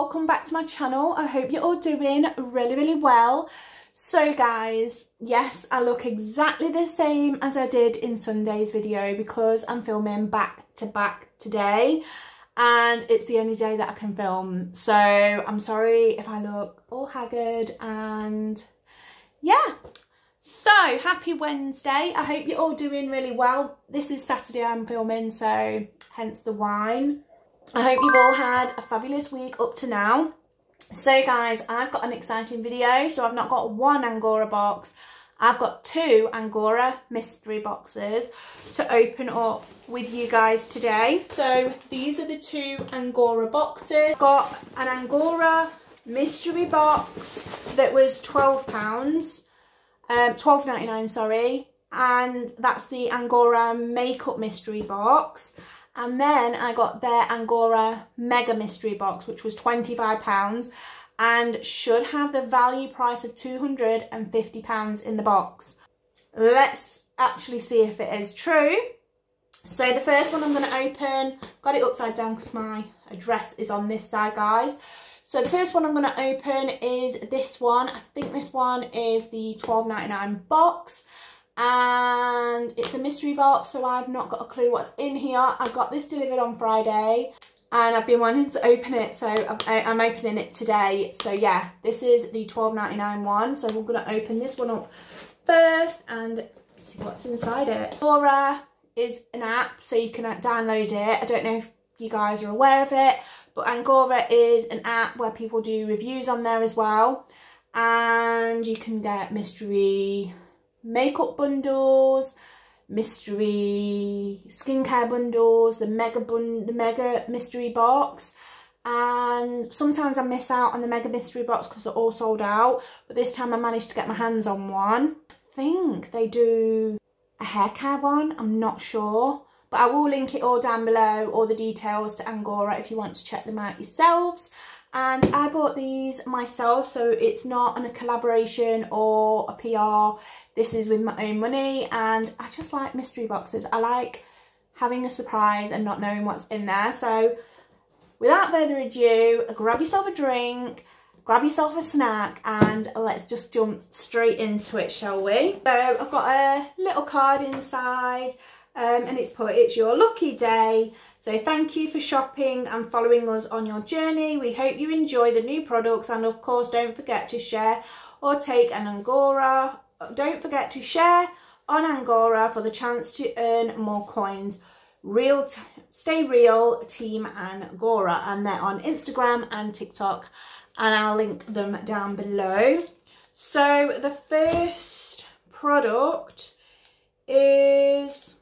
welcome back to my channel. I hope you're all doing really well. So guys, yes, I look exactly the same as I did in Sunday's video because I'm filming back to back today and it's the only day that I can film, so I'm sorry if I look all haggard. And yeah, so happy Wednesday. I hope you're all doing really well. This is Saturday I'm filming, so hence the wine. I hope you've all had a fabulous week up to now. So guys, I've got an exciting video. So I've not got one Agora box, I've got two Agora mystery boxes to open up with you guys today. So these are the two Agora boxes. Got an Agora mystery box that was £12, £12.99 sorry, and that's the Agora makeup mystery box. And then I got their Agora mega mystery box, which was £25 and should have the value price of £250 in the box. Let's actually see if it is true. So the first one I'm going to open, got it upside down because my address is on this side, guys. So the first one I'm going to open is this one. I think this one is the £12.99 box. And it's a mystery box, so I've not got a clue what's in here. I got this delivered on Friday and I've been wanting to open it, so I'm opening it today. So yeah, this is the £12.99 one, so we're going to open this one up first and see what's inside it. Agora is an app, so you can download it. I don't know if you guys are aware of it, but Agora is an app where people do reviews on there as well, and you can get mystery makeup bundles, mystery skincare bundles, the mega mystery box. And sometimes I miss out on the mega mystery box because they're all sold out, but this time I managed to get my hands on one. I think they do a hair care one, I'm not sure, but I will link it all down below, all the details to Agora if you want to check them out yourselves. And I bought these myself, so it's not a collaboration or a PR. This is with my own money, and I just like mystery boxes. I like having a surprise and not knowing what's in there. So without further ado, grab yourself a drink, grab yourself a snack, and let's just jump straight into it, shall we? So I've got a little card inside, and it's put, "It's your lucky day. So thank you for shopping and following us on your journey. We hope you enjoy the new products, and of course don't forget to share or take an Agora. Don't forget to share on Agora for the chance to earn more coins. Stay real, Team Agora." And they're on Instagram and TikTok, and I'll link them down below. So the first product is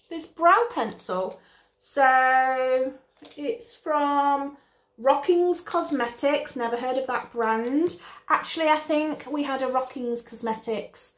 this brow pencil. So it's from Rockings Cosmetics. Never heard of that brand. Actually, I think we had a Rockings Cosmetics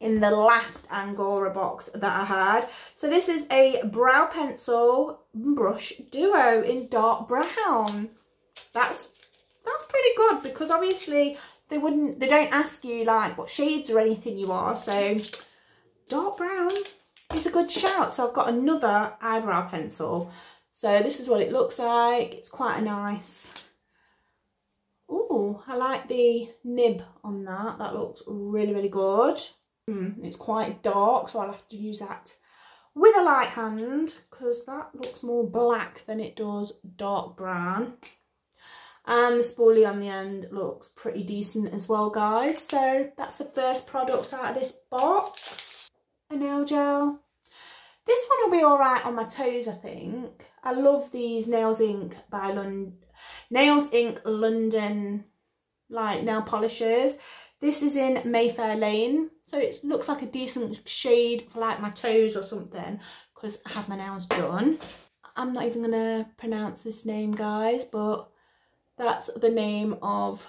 in the last Agora box that I had. So this is a brow pencil brush duo in dark brown. That's pretty good, because obviously they don't ask you like what shades or anything you are. So dark brown, it's a good shout. So I've got another eyebrow pencil. So this is what it looks like. It's quite a nice. Oh, I like the nib on that. That looks really good. It's quite dark, so I'll have to use that with a light hand because that looks more black than it does dark brown. And the spoolie on the end looks pretty decent as well, guys. So that's the first product out of this box. A nail gel. This one will be all right on my toes, I think. I love these Nails Inc by Nails Inc London like nail polishers. This is in Mayfair Lane, so it looks like a decent shade for like my toes or something because I have my nails done. I'm not even gonna pronounce this name, guys, but that's the name of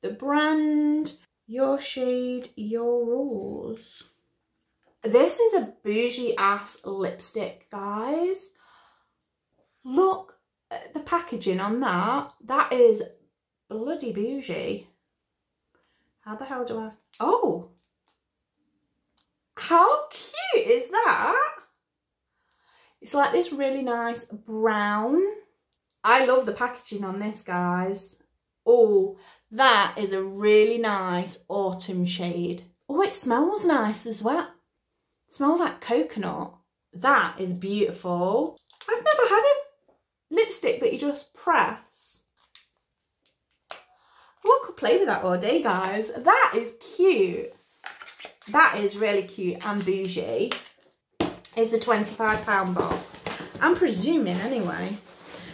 the brand. Your shade, your rules. This is a bougie ass lipstick, guys. Look at the packaging on that. That is bloody bougie. How the hell do I... Oh! How cute is that? It's like this really nice brown. I love the packaging on this, guys. Oh, that is a really nice autumn shade. Oh, it smells nice as well. It smells like coconut. That is beautiful. I've never had a lipstick that you just press. Oh, I could play with that all day, guys. That is cute. That is really cute and bougie. Is the £25 box. I'm presuming anyway,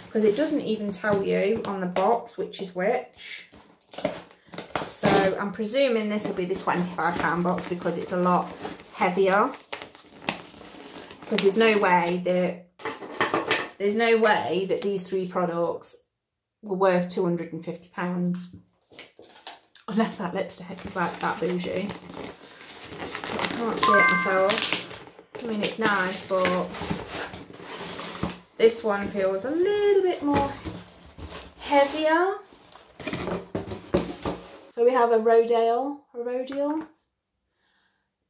because it doesn't even tell you on the box which is which. So I'm presuming this will be the £25 box because it's a lot heavier. Because there's no way that these 3 products were worth £250. Unless that lipstick is like that bougie. I can't see it myself. I mean, it's nice, but this one feels a little bit more heavier. So we have a Rodial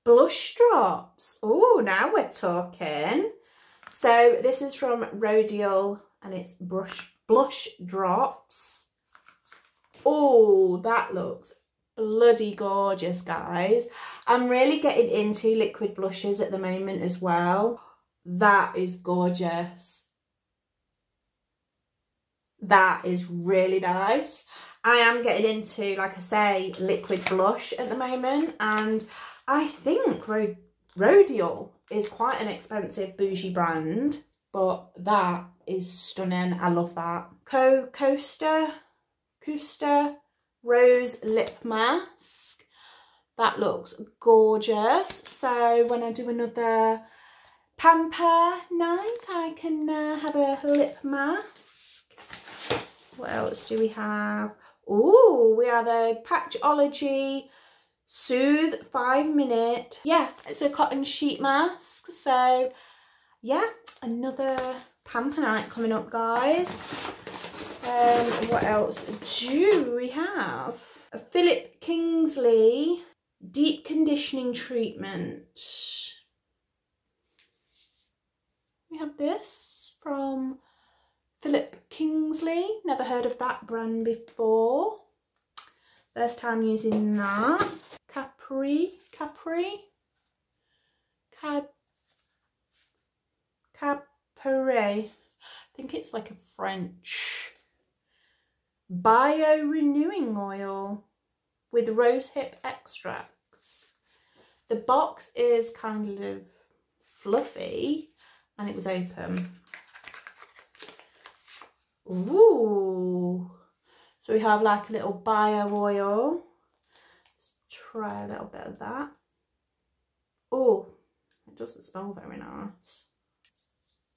blush drops. Oh, now we're talking. So this is from Rodial and it's blush drops. Oh, that looks bloody gorgeous, guys. I'm really getting into liquid blushes at the moment as well. That is gorgeous. That is really nice. I am getting into, like I say, liquid blush at the moment, and I think Rodial is quite an expensive bougie brand, but that is stunning. I love that. Coaster Rose Lip Mask. That looks gorgeous. So when I do another pamper night, I can have a lip mask. What else do we have? Oh, we have the Patchology Soothe 5-minute. Yeah, it's a cotton sheet mask. So yeah, another pamper night coming up, guys. What else do we have? A Philip Kingsley deep conditioning treatment. We have this from Philip Kingsley. Never heard of that brand before. First time using that. Capri. I think it's like a French. Bio-renewing oil with rosehip extracts. The box is kind of fluffy and it was open. Ooh. So we have like a little bio oil. Let's try a little bit of that. Oh, it doesn't smell very nice.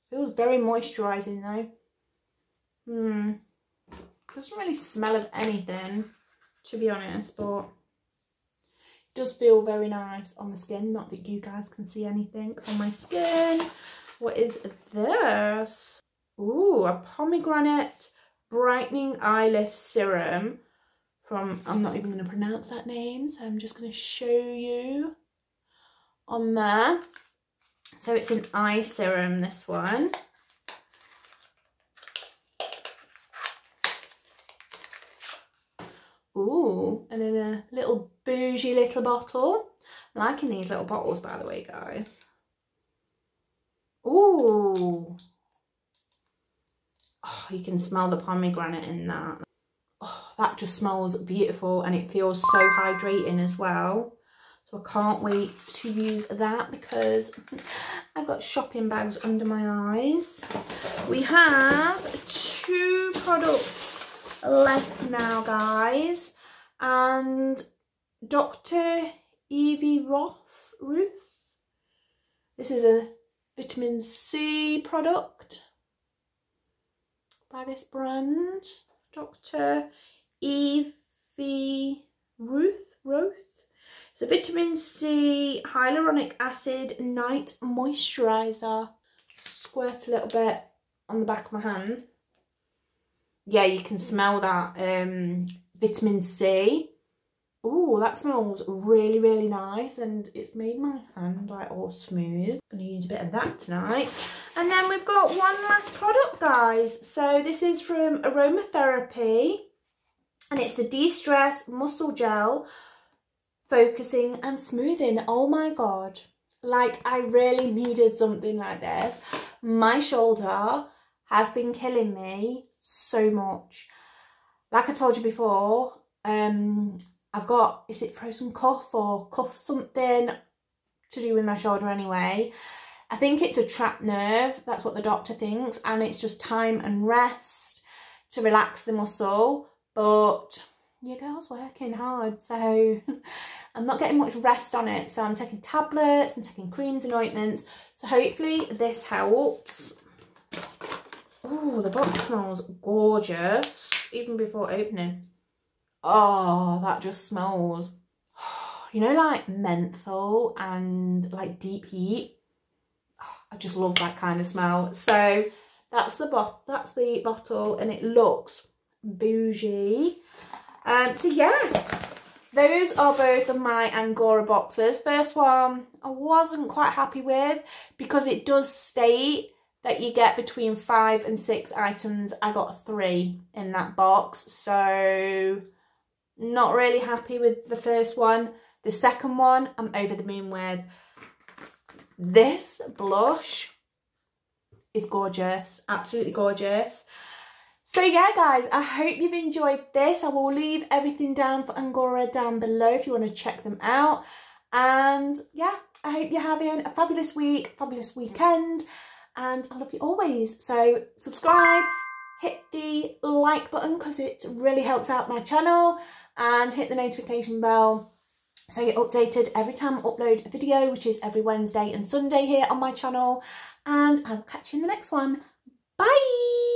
Feels very moisturising though. Doesn't really smell of anything, to be honest, but it does feel very nice on the skin. Not that you guys can see anything on my skin. What is this? Ooh, a pomegranate brightening eye lift serum from, I'm not even going to pronounce that name, so I'm just going to show you on there. So it's an eye serum, this one. Ooh, and in a little bougie little bottle. I'm liking these little bottles, by the way, guys. Ooh. Oh, you can smell the pomegranate in that. Oh, that just smells beautiful and it feels so hydrating as well. So I can't wait to use that because I've got shopping bags under my eyes. We have 2 products left now, guys, and Dr. Evie Ruth. This is a vitamin C product by this brand, Dr. Evie Ruth. It's a vitamin C hyaluronic acid night moisturizer. Squirt a little bit on the back of my hand. Yeah, you can smell that vitamin C. Ooh, that smells really, really nice, and it's made my hand like all smooth. I'm gonna use a bit of that tonight. And then we've got one last product, guys. So this is from Aromatherapy, and it's the De-Stress Muscle Gel Focusing and Smoothing. Oh my God. Like, I really needed something like this. My shoulder has been killing me so much. Like I told you before, I've got, is it frozen cuff or cuff something to do with my shoulder anyway. I think it's a trapped nerve, that's what the doctor thinks, and it's just time and rest to relax the muscle, but your girl's working hard, so I'm not getting much rest on it. So I'm taking tablets, I'm taking creams and ointments, so hopefully this helps. Oh, the box smells gorgeous, even before opening. Oh, that just smells, you know, like menthol and like deep heat. I just love that kind of smell. So that's the bottle, and it looks bougie. So yeah, those are both of my Agora boxes. First one I wasn't quite happy with because it does state that you get between 5 and 6 items. I got 3 in that box, so not really happy with the first one. The second one I'm over the moon with. This blush is gorgeous, absolutely gorgeous. So yeah, guys, I hope you've enjoyed this. I will leave everything down for Agora down below if you want to check them out. And yeah, I hope you're having a fabulous week, fabulous weekend, and I love you always. So subscribe, hit the like button because it really helps out my channel, and hit the notification bell so you're updated every time I upload a video, which is every Wednesday and Sunday here on my channel. And I will catch you in the next one. Bye!